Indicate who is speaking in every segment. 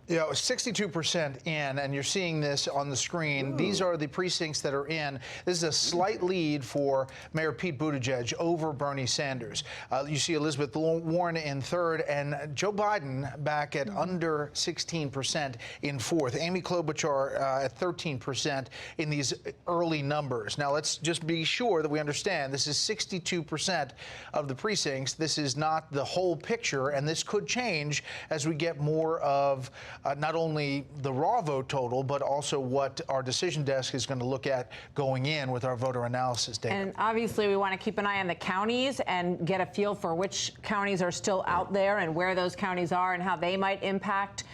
Speaker 1: You know, 62% in, and you're seeing this on the screen. Ooh. These are the precincts that are in. This is a slight lead for Mayor Pete Buttigieg over Bernie Sanders. You see Elizabeth Warren in third, and Joe Biden back at under 16% in fourth. Amy Klobuchar at 13% in these early numbers. Now, let's just be sure that we understand this is 62% of the precincts. This is not the whole picture, and this could change as we get more of not only the raw vote total, but also what our decision desk is going to look at going in with our voter analysis data.
Speaker 2: And obviously, we want to keep an eye on the counties and get a feel for which counties are still out there and where those counties are and how they might impact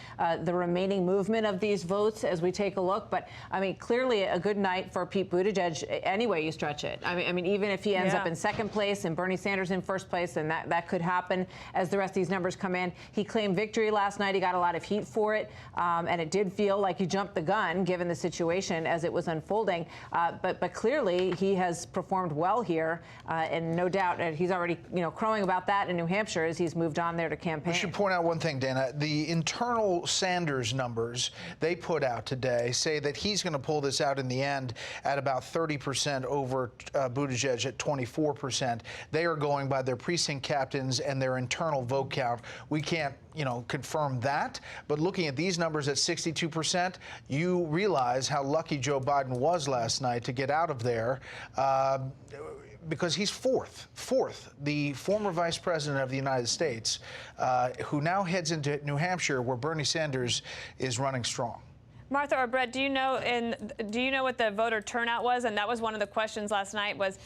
Speaker 2: the remaining movement of these votes as we take a look. But, I mean, clearly a good night for Pete Buttigieg any way you stretch it. I mean, even if he ends up in second place and Bernie Sanders in first place, and that could happen as the rest of these numbers come in. He claimed victory last night. He got a lot of heat for it. And it did feel like he jumped the gun, given the situation as it was unfolding. But clearly, he has performed well here, and no doubt he's already, crowing about that in New Hampshire as he's moved on there to campaign.
Speaker 1: I should point out one thing, Dana. The internal Sanders numbers they put out today say that he's going to pull this out in the end at about 30% over Buttigieg at 24%. They are going by their precinct captains and their internal vote count. We can't confirm that, but looking at these numbers at 62%, you realize how lucky Joe Biden was last night to get out of there because he's fourth. The former vice president of the United States, who now heads into New Hampshire, where Bernie Sanders is running strong.
Speaker 3: Martha or Brett, do you know what the voter turnout was? And that was one of the questions last night, was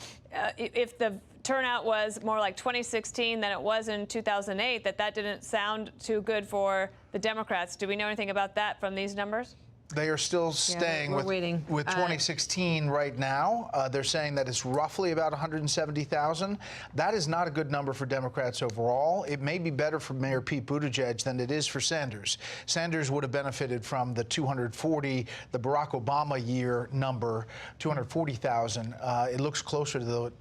Speaker 3: if the turnout was more like 2016 than it was in 2008, that didn't sound too good for the Democrats. Do we know anything about that from these numbers?
Speaker 1: They are still staying with 2016 right now. They're saying that it's roughly about 170,000. That is not a good number for Democrats overall. It may be better for Mayor Pete Buttigieg than it is for Sanders. Sanders would have benefited from the 240, the Barack Obama year number, 240,000. It looks closer to the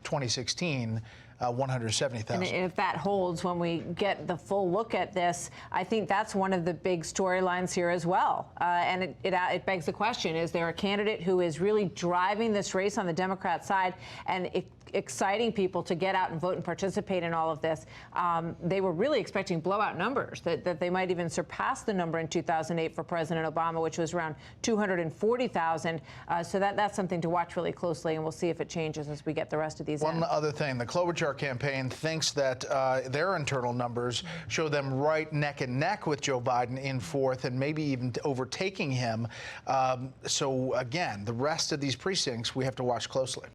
Speaker 1: 2016. 170,000.
Speaker 2: And if that holds when we get the full look at this, I think that's one of the big storylines here as well. And it begs the question, is there a candidate who is really driving this race on the Democrat side and exciting people to get out and vote and participate in all of this? They were really expecting blowout numbers, that they might even surpass the number in 2008 for President Obama, which was around 240,000. So that's something to watch really closely, and we'll see if it changes as we get the rest of these
Speaker 1: One other thing, the Klobuchar campaign thinks that their internal numbers show them right neck and neck with Joe Biden in fourth and maybe even overtaking him. So again, the rest of these precincts we have to watch closely.